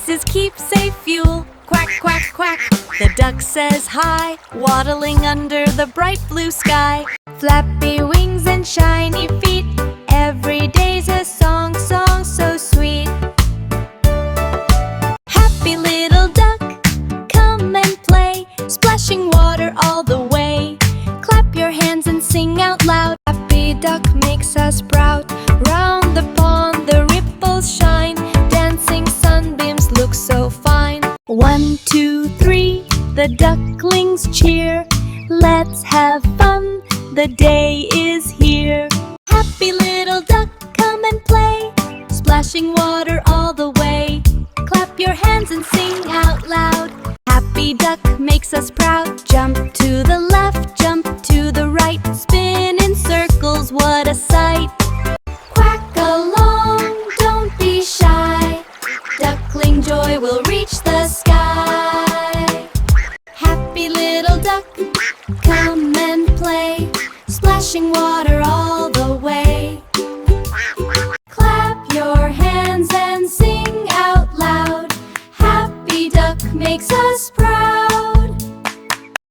his keepsafe fuel. Quack, quack, quack. The duck says hi, waddling under the bright blue sky. Flappy wings and shiny feet, every day's a song, song so sweet. Happy little duck, come and play, splashing water all the way. Clap your hands and sing out loud. Happy duck makes us proud. Round the pond the ripples shine, dancing sunbeams look so fine. 1, 2, 3, the ducklings cheer. Let's have fun, the day is here. Happy little duck, come and play, splashing water all the way. Clap your hands and sing out loud. Happy duck makes us proud. Jump to the left, jump to the right, spin in circles, what a sight. Quack along, don't be shy, duckling joy will reach the sky. Happy little duck, come and play, splashing water all the way. Clap your hands and sing out loud. Happy duck makes us proud.